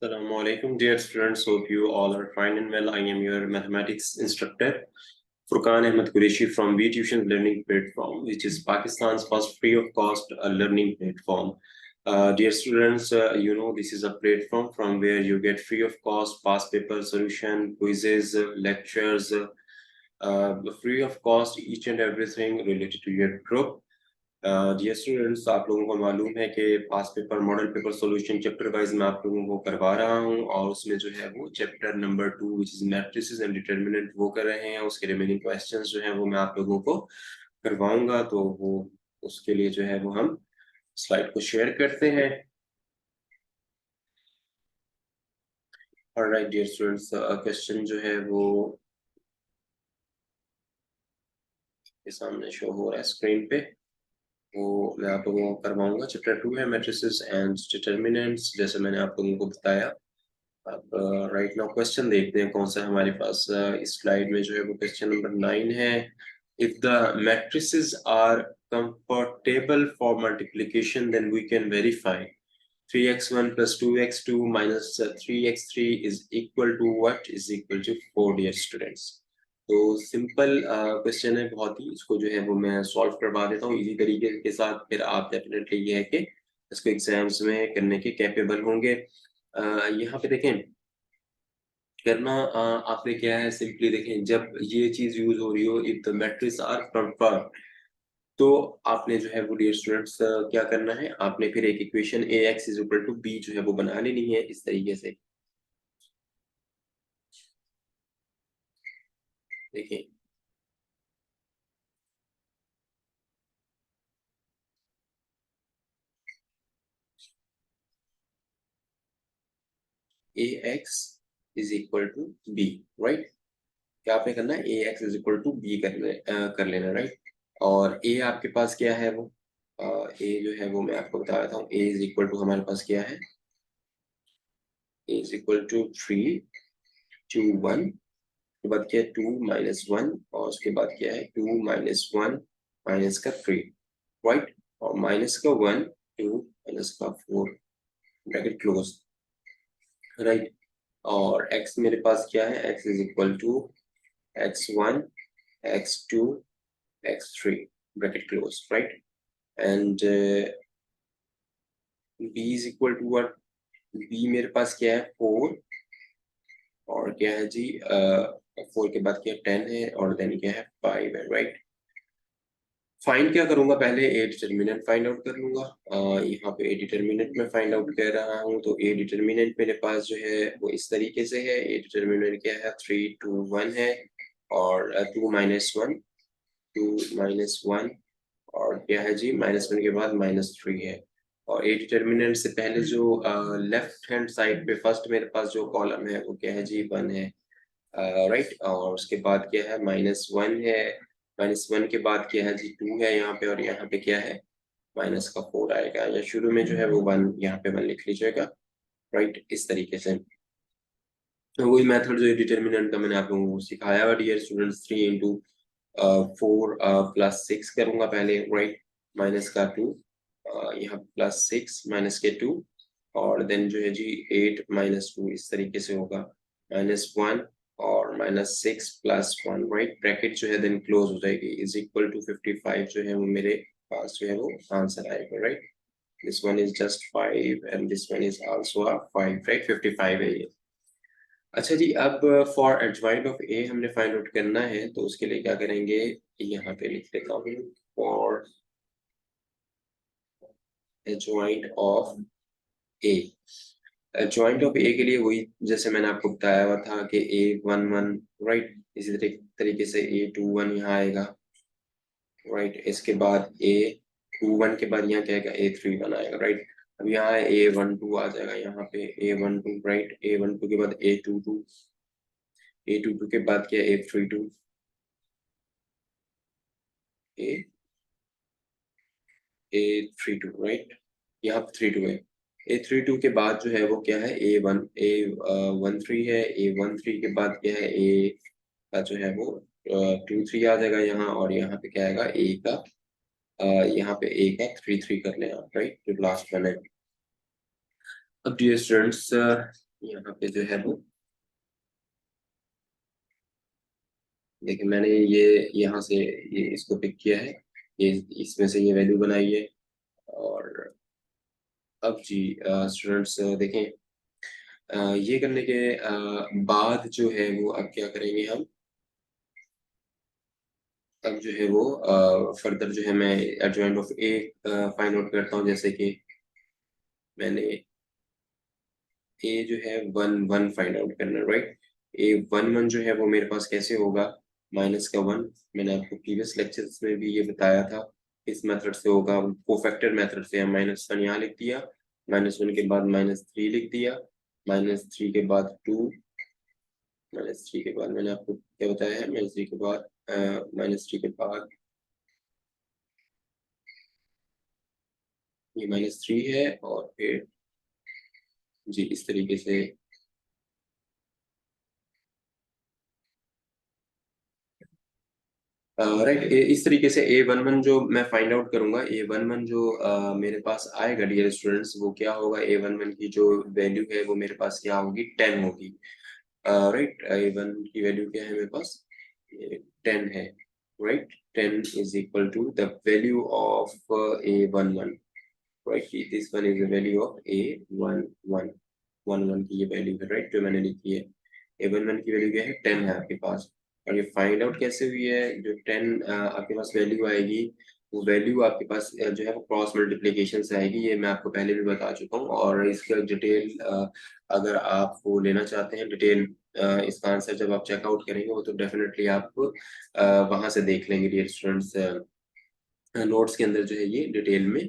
Assalamu alaikum, dear students. Hope you all are fine and well. I am your mathematics instructor, Furqan Ahmed Qureshi from V Tuition Learning Platform, which is Pakistan's first free of cost learning platform. Dear students, this is a platform from where you get free of cost past paper solution, quizzes, lectures, free of cost each and everything related to your group. Dear students, आप लोगों को मालूम है कि past paper model paper solution chapter wise मैं आप लोगों को करवा रहा हूं और उसमें जो है वो chapter number 2 which is matrices and determinant वो कर रहे हैं। उसके रिमेनिंग क्वेश्चंस जो है वो मैं आप लोगों को करवाऊंगा। तो वो उसके लिए जो है वो हम स्लाइड को शेयर करते हैं। ऑलराइट डियर स्टूडेंट्स, क्वेश्चन जो है वो के सामने शो हो रहा है स्क्रीन पे, वो मैं आप लोगों को करवाऊंगा। चैप्टर 2 है मैट्रिसेस एंड डिटरमिनेंट्स, जैसे मैंने आप लोगों को बताया। अब राइट नाउ क्वेश्चन देखते हैं कौन सा हमारे पास इस स्लाइड में जो है वो क्वेश्चन नंबर 9 है। If the matrices are comfortable for multiplication then we can verify 3x1 plus 2x2 minus 3x3 is equal to what is equal to 4, dear students। तो सिंपल क्वेश्चन है बहुत ही, इसको जो है वो मैं सॉल्व करवा देता हूँ इजी तरीके के साथ, फिर आप डेफिनेटली ये है कि इसको एग्जाम्स में करने के कैपेबल होंगे। यहाँ पे देखें करना आपने क्या है, सिंपली देखें जब ये चीज यूज हो रही हो if the matrix are confirm, तो आपने जो है वो डियर स्टूडेंट्स क्या करना है, आपने फिर एक equation A X is equal to B जो है वो बना लेनी है इस तरीके से। देखिए A X is equal to B, right. क्या आपने करना है, A X is equal to B कर लेना, राइट। और ए आपके पास क्या है वो ए जो है वो मैं आपको बता देता हूँ। ए इज इक्वल टू हमारे पास क्या है, ए इज इक्वल टू 3 2 1 के बाद क्या है 2 -1 और उसके बाद क्या है 2 -1 माइनस का 3, राइट। और माइनस का 1 2 माइनस का 4 ब्रैकेट क्लोज, राइट। और x मेरे पास क्या है, x is equal to x1 x2 x3 bracket close, right. And b is equal to what, b मेरे पास क्या है 4 और क्या है जी 4 के बाद क्या 10 है और देन क्या है 5 है, राइट। फाइंड क्या करूंगा, पहले ए डिटर्मिनेंट फाइंड आउट कर लूंगा। यहाँ पे ए डिटर्मिनेंट में फाइंड आउट कर रहा हूँ, तो ए डिटर्मिनेंट मेरे पास जो है वो इस तरीके से है। ए डिटर्मिनेंट क्या है 3 2 1 है और 2 -1 2 -1 और क्या है जी -1 के बाद -3 है। और ए डिटर्मिनेंट से पहले जो लेफ्ट हैंड साइड पे फर्स्ट मेरे पास जो कॉलम है वो क्या है जी 1 है, राइट। और उसके बाद क्या है -1 है, -1 के बाद क्या है जी 2 है यहाँ पे और यहाँ पे क्या है माइनस का 4 आएगा, या शुरू में जो है वो 1 यहाँ पे 1 लिख लीजिएगा, राइट। इस तरीके से तो वही मेथड जो है डिटर्मिनेंट का मैंने आप लोगों को सिखाया हुआ डियर स्टूडेंट्स। 3 इंटू 4 प्लस 6 करूंगा पहले, राइट। माइनस का 2 यहाँ प्लस 6 माइनस के 2 और देन जो है जी 8 -2 इस तरीके से होगा, -1 और -6 प्लस 1, राइट। ब्रैकेट जो है देन क्लोज हो जाएगी, इज इक्वल टू 55 जो है वो मेरे पास जो है वो आंसर आएगा, right. This one is just 5 and this one is also 5, right. 55 है ये। अच्छा जी, अब फॉर एडजॉइंट ऑफ ए हमने फाइंड आउट करना है, तो उसके लिए क्या करेंगे, यहाँ पे लिख देता हूँ for adjoint of A. Joint of A के लिए वही जैसे मैंने आपको बताया हुआ था कि A11, राइट। इसी तरीके से A21 यहाँ आएगा, राइट। इसके बाद A21 के बाद यहाँ क्या आएगा A31 आएगा, राइट। अब यहाँ A12 आ जाएगा, यहाँ पे A12, राइट। A12 के बाद A22, A22 के बाद क्या A32, A32, राइट। यहाँ पे 32 है। A32 के बाद जो है वो क्या है A13 है। A13 के बाद क्या है A का जो है वो 23 आ जाएगा यहाँ, और यहाँ पे क्या आएगा A का यहाँ पे A का 33 कर लें आप, राइट, जो लास्ट वन है। अब डियर स्टूडेंट्स यहाँ पे जो है वो देखिए मैंने ये यहाँ से ये इसको पिक किया है, ये इसमें से ये वैल्यू बनाई है। और अब जी स्टूडेंट्स देखें, ये करने के बाद जो है वो अब क्या करेंगे हम, अब जो है वो फर्दर जो है मैं adjoint of A find out करता हूँ। जैसे कि मैंने ए जो है 1 1 फाइंड आउट करना, राइट। ए 1 1 जो है वो मेरे पास कैसे होगा, माइनस का 1। मैंने आपको प्रीवियस लेक्चर्स में भी ये बताया था, इस मेथड से होगा, कोफैक्टर मेथड से। हम -1 यहाँ लिख दिया, -1 के बाद -3 लिख दिया, -3 के बाद 2, -3 के बाद मैंने आपको क्या बताया है, -3 के बाद -3 के बाद ये -3 है, और फिर जी इस तरीके से राइट। इस तरीके से A11 जो मैं फाइंड आउट करूंगा, A11 जो मेरे पास आएगा डियर स्टूडेंट्स, वो क्या होगा, A11 की जो वैल्यू है वो मेरे पास क्या होगी, 10 होगी। राइट, A1 की वैल्यू क्या है मेरे पास, 10 है, right. 10 is equal to the value of A11, right. This one is the value of A11, 11 की ये वैल्यू है, राइट, जो मैंने लिखी है। A11 की वैल्यू क्या है, 10 है आपके पास। और ये फाइंड आउट कैसे हुई है, जो 10 आपके पास वैल्यू आएगी, वो वैल्यू आपके पास जो है वो क्रॉस मल्टीप्लिकेशन से आएगी, ये मैं आपको पहले भी बता चुका हूँ। और इसका डिटेल अगर आप वो लेना चाहते हैं डिटेल, इसका आंसर जब आप चेकआउट करेंगे वो तो डेफिनेटली आप वहां से देख लेंगे डियर स्टूडेंट्स, नोट्स के अंदर जो है ये डिटेल में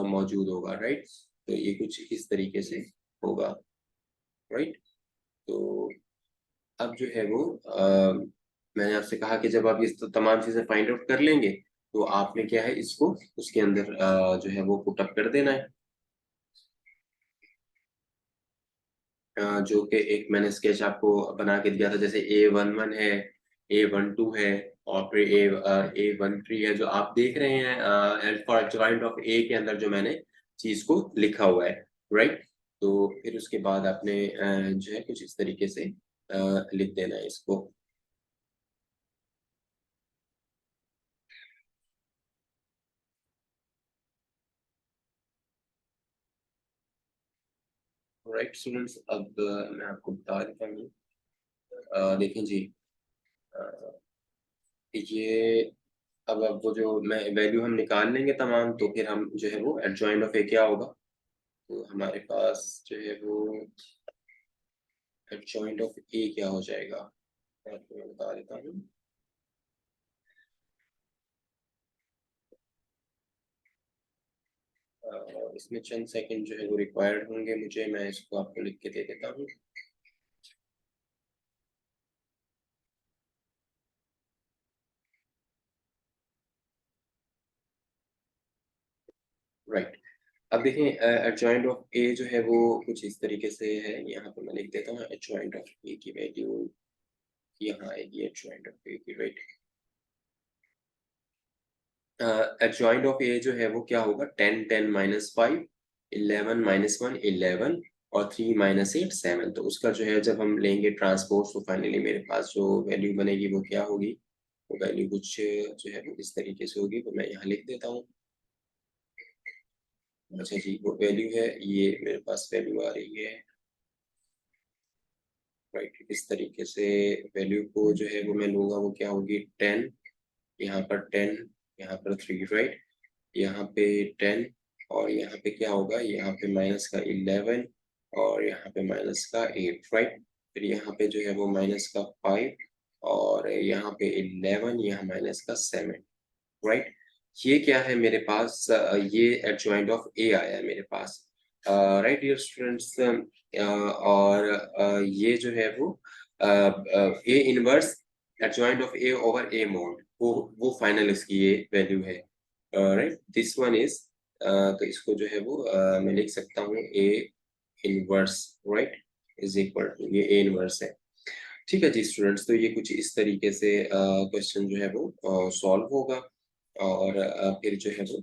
मौजूद होगा, राइट। तो ये कुछ इस तरीके से होगा, राइट। तो अब जो है वो मैंने आपसे कहा कि जब आप ये तो तमाम चीजें फाइंड आउट कर लेंगे, तो आपने क्या है इसको उसके अंदर जो है वो पुटअप कर देना है। जो कि एक मैंने स्केच आपको बना के दिया था, जैसे A11 है, A12 है, और फिर A13 है, जो आप देख रहे हैं फॉर जॉइंट ऑफ ए के अंदर जो मैंने चीज को लिखा हुआ है, राइट। तो फिर उसके बाद आपने जो है कुछ इस तरीके से लिख देना है इसको। राइट स्टूडेंट्स, अब मैं आपको बता देता हूँ, देखें जी, अ, ये अब वो जो मैं वैल्यू हम निकाल लेंगे तमाम, तो फिर हम जो है वो एडजॉइंट ऑफ ए क्या होगा, तो हमारे पास जो है वो एडजॉइंट ऑफ ए क्या हो जाएगा, मैं आपको बता देता हूँ। इसमें चंद सेकंड जो है वो रिक्वायर्ड होंगे मुझे, मैं इसको आपको लिख के दे देता हूँ। राइट, अब देखें एडजॉइंट ऑफ ए जो है वो कुछ इस तरीके से है, यहाँ पे मैं लिख देता हूँ एडजॉइंट ऑफ ए की वैल्यू यहाँ आएगी, एडजॉइंट ऑफ ए की, राइट। एडजॉइंट ऑफ ए जो है वो क्या होगा, 10 10 -5, 11 -1 11, और 3 -8 7। तो उसका जो है जब हम लेंगे ट्रांसपोज, तो फाइनली मेरे पास जो वैल्यू बनेगी वो क्या होगी, वो वैल्यू कुछ जो है वो इस तरीके से होगी, तो मैं यहाँ लिख देता हूँ। अच्छा जी, वो वैल्यू है, ये मेरे पास वैल्यू आ रही है, राइट। इस तरीके से वैल्यू को जो है वो मैं लूंगा, वो क्या होगी, 10, यहाँ पर 10, यहाँ पर 3, राइट। यहाँ पे 10, और यहाँ पे क्या होगा, यहाँ पे माइनस का 11, और यहाँ पे माइनस का 8, राइट। फिर यहाँ पे जो है वो माइनस का 5, और यहाँ पे 11, यहाँ माइनस का 7, राइट। ये क्या है मेरे पास, ये एडजॉइंट ऑफ ए आया है मेरे पास, राइट डियर स्टूडेंट्स। और ये जो है वो A inverse adjoint of A over A mode, वो फाइनल इसकी ये वैल्यू है, राइट। दिस वन इज, तो इसको जो है वो मैं लिख सकता हूँ A inverse, right, is equal to, ये ए इनवर्स है। ठीक है जी स्टूडेंट्स, तो ये कुछ इस तरीके से क्वेश्चन जो है वो सॉल्व होगा, और फिर जो है वो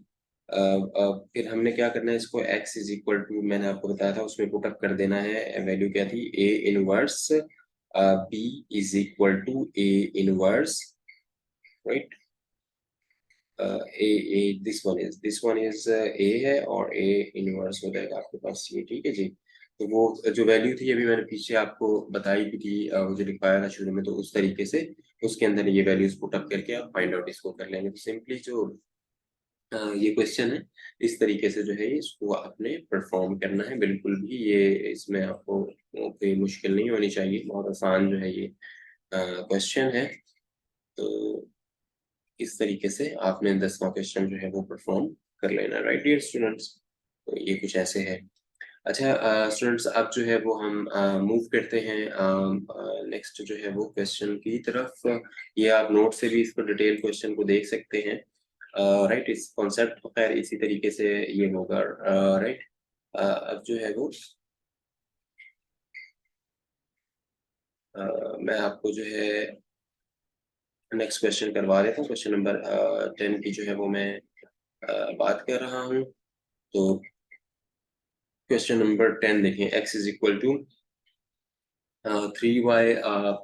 फिर हमने क्या करना है, इसको x इज इक्वल टू, मैंने आपको बताया था उसमें पुटअप कर देना है। वैल्यू क्या थी, a inverse b is equal to a inverse, right. A this one is A है और ए इनवर्स हो जाएगा आपके पास ये, ठीक है जी। तो वो जो वैल्यू थी अभी मैंने पीछे आपको बताई भी थी, वो जो लिखवाया था शुरू में, तो उस तरीके से उसके अंदर ये वैल्यूज पुट अप करके आप फाइंड आउट इसको कर लेंगे। तो सिंपली जो ये क्वेश्चन है, इस तरीके से जो है इसको आपने परफॉर्म करना है। बिल्कुल भी ये इसमें आपको कोई मुश्किल नहीं होनी चाहिए, बहुत आसान जो है ये क्वेश्चन है। तो इस तरीके से आपने 10वां क्वेश्चन जो है वो परफॉर्म कर लेना, राइट डियर स्टूडेंट्स। तो ये कुछ ऐसे है। अच्छा स्टूडेंट्स, अब जो है वो हम मूव करते हैं नेक्स्ट जो है वो क्वेश्चन की तरफ। ये आप नोट से भी इसको डिटेल क्वेश्चन को देख सकते हैं, राइट। इस कॉन्सेप्ट तो खैर इसी तरीके से ये होगा, राइट। अब जो है वो मैं आपको जो है नेक्स्ट क्वेश्चन करवा देता हूँ। क्वेश्चन नंबर 10 की जो है वो मैं बात कर रहा हूँ। तो क्वेश्चन नंबर 10 देखें, x is equal to 3y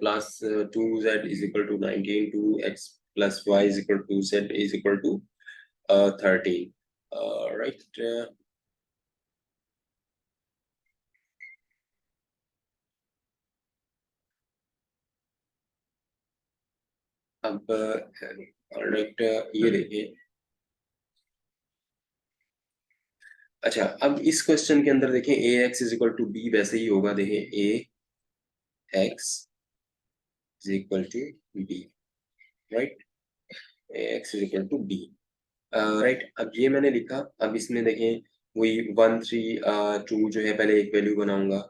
plus 2z is equal to 19, 2x plus y is equal to z is equal to 13, right. अब राइट ये देखिए। अच्छा, अब इस क्वेश्चन के अंदर देखें A X is equal to B वैसे ही होगा। देखें A X is equal to B, right. A X is equal to B, right. अब ये मैंने लिखा। अब इसमें देखें वही 1 3 2 जो है, पहले एक वैल्यू बनाऊंगा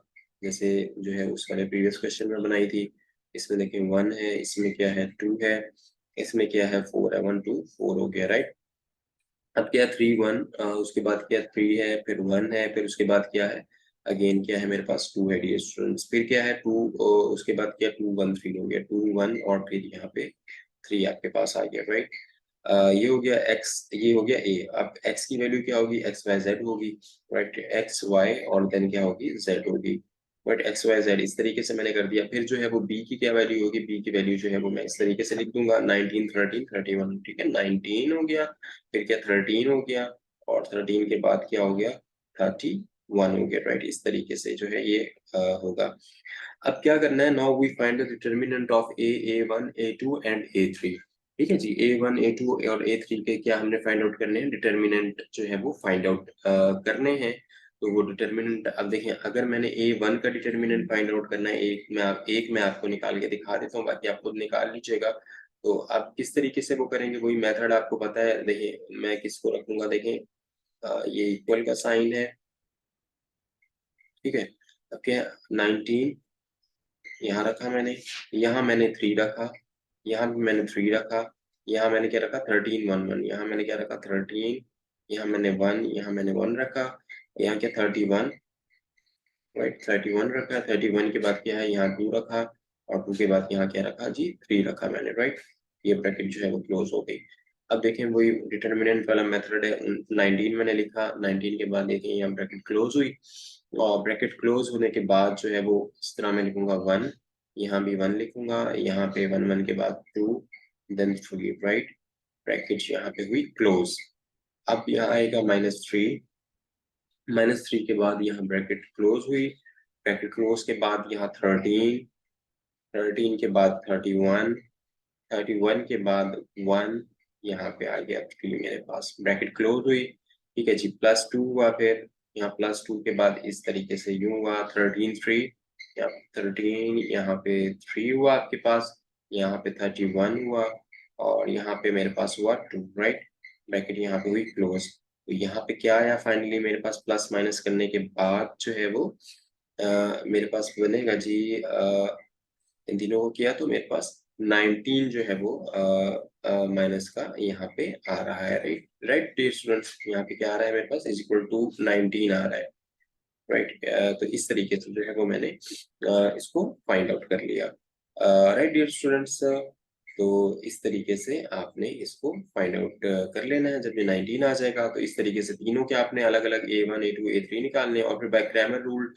जैसे जो है उस वाले प्रीवियस क्वेश्चन में बनाई थी। इसमें देखें 1 है, इसमें क्या है 2 है, इसमें क्या है 4 है, 1 2 4 हो गया, राइट। अब क्या 3 1, उसके बाद क्या 3 है, फिर 1 है, फिर उसके बाद क्या है, अगेन क्या है मेरे पास 2 है डियर स्टूडेंट्स, फिर क्या है 2, उसके बाद क्या 2 1 3 हो गया, 2 1 और फिर यहाँ पे 3 आपके पास आ गया, राइट। ये हो गया x, ये हो गया a। अब x की वैल्यू क्या होगी, x y z होगी, राइट। x y और देन क्या होगी z होगी, बट x y z इस तरीके से मैंने कर दिया। फिर जो है वो b की क्या वैल्यू होगी, b की वैल्यू जो है वो मैं इस तरीके से लिख दूंगा 19 13 31, ठीक है। 19 हो गया, फिर क्या 13 हो गया, और 13 के बाद क्या हो गया 31 हो गया, राइट। इस तरीके से जो है ये होगा। अब क्या करना है, now we find the determinant of a1 a2 and a3। ठीक है जी, a1 a2 और a3 के क्या हमने फाइंड आउट करने हैं, डिटरमिनेंट जो है वो फाइंड आउट करने हैं। तो वो डिटरमिनेंट अब देखें, अगर मैंने a1 का डिटरमिनेंट फाइंड आउट करना है, एक मैं आपको निकाल के दिखा देता हूँ, बाकी आप खुद निकाल लीजिएगा। तो आप किस तरीके से वो करेंगे, वही मेथड आपको पता है। देखिए मैं किसको रखूंगा, देखें ये इक्वल का साइन है, ठीक है। अब क्या 19 यहाँ रखा मैंने, यहाँ मैंने 3 रखा, यहाँ भी मैंने 3 रखा, यहाँ मैंने क्या रखा 13 1 1, यहाँ मैंने क्या रखा 13, यहाँ मैंने 1, यहाँ मैंने 1 रखा, यहाँ क्या 31, राइट 31 रखा, 31 के बाद क्या है यहाँ 2 रखा, और 2 के बाद यहाँ क्या रखा जी 3 रखा मैंने, राइट। ये ब्रैकेट जो है वो क्लोज हो गई। अब देखें वही डिटर्मिनेंट वाला मेथड है, 19 मैंने लिखा, 19 के बाद देखें यहाँ ब्रैकेट क्लोज हुई, और ब्रैकेट क्लोज होने के बाद जो है वो इस तरह मैं लिखूंगा 1, यहाँ भी 1 लिखूंगा, यहाँ पे 1 1 के बाद 2 देन 3, राइट। ब्रैकेट यहाँ पे हुई क्लोज। अब यहाँ आएगा -3, -3 के बाद यहाँ ब्रैकेट क्लोज हुई, ब्रैकेट क्लोज के बाद यहाँ 13, 13 के बाद 31, 31 के बाद 1, यहाँ पे आ गया 3 मेरे पास, ब्रैकेट क्लोज हुई, ठीक है जी। +2 हुआ, फिर यहाँ +2 के बाद इस तरीके से यूं हुआ 13 3, यहाँ 13, यहाँ पे 3 हुआ आपके पास, यहाँ पे 31 हुआ, और यहाँ पे मेरे पास हुआ 2, राइट। ब्रैकेट यहाँ पे हुई क्लोज। तो यहाँ पे क्या आया फाइनली मेरे पास, प्लस माइनस करने के बाद जो है वो मेरे पास बनेगा जी, इन तीनों को किया तो मेरे पास 19 जो है वो माइनस का यहाँ पे आ रहा है, राइट। राइट डियर स्टूडेंट्स, यहाँ पे क्या आ रहा है मेरे पास, इज इक्वल टू 19 आ रहा है, राइट। तो इस तरीके से जो है वो मैंने इसको फाइंड आउट कर लिया, राइट डियर स्टूडेंट्स। तो इस तरीके से आपने इसको फाइंड आउट कर लेना है। जब ये 19 आ जाएगा तो इस तरीके से तीनों के आपने अलग-अलग A1, A2, A3 निकालने हैं और फिर बाय क्रैमर रूल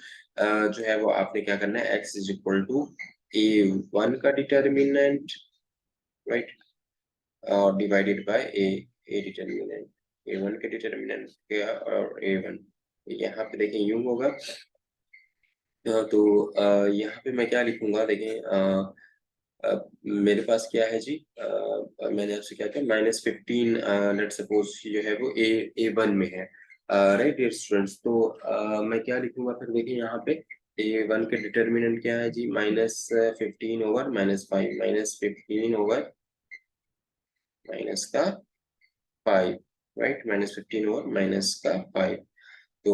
जो है वो आपने क्या करना है x is equal to A1 का डिटर्मिनेंट, राइट, और divided by A determinant, A1 के डिटर्मिनेंट क्या और A1 यहाँ पे देखें यूं होगा। तो यहाँ पे मैं क्या लिखूंगा देखें, मेरे पास क्या है जी, मैंने आपसे क्या किया -15 लेट सपोज जो है वो A1 में है, राइट डियर स्टूडेंट्स। तो मैं क्या लिखूंगा फिर देखिए यहाँ पे A1 के डिटर्मिनेंट क्या है जी, -15 ओवर -5, -15 ओवर माइनस का 5, राइट, -15 ओवर माइनस का 5। तो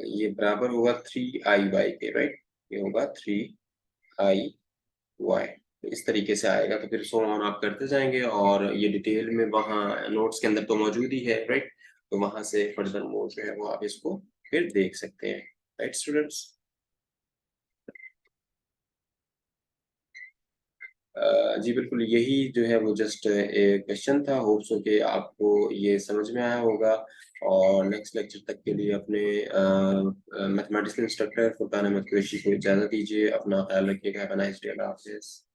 ये बराबर होगा 3i/y के, राइट, ये होगा 3i/y। तो इस तरीके से आएगा, तो फिर सो ऑन आप करते जाएंगे और ये डिटेल में वहाँ नोट्स के अंदर तो मौजूद ही है, राइट। तो वहां से फर्दर मोड जो है वो आप इसको फिर देख सकते हैं, राइट स्टूडेंट्स। जी बिल्कुल, यही जो है वो जस्ट एक क्वेश्चन था। होप सो कि आपको ये समझ में आया होगा। और नेक्स्ट लेक्चर तक के लिए अपने मैथमेटिक्स इंस्ट्रक्टर फुरकान अहमद कुरैशी को इजाज़त दीजिए। अपना ख्याल रखिएगा। Have a nice day. Allah हाफ़िज़।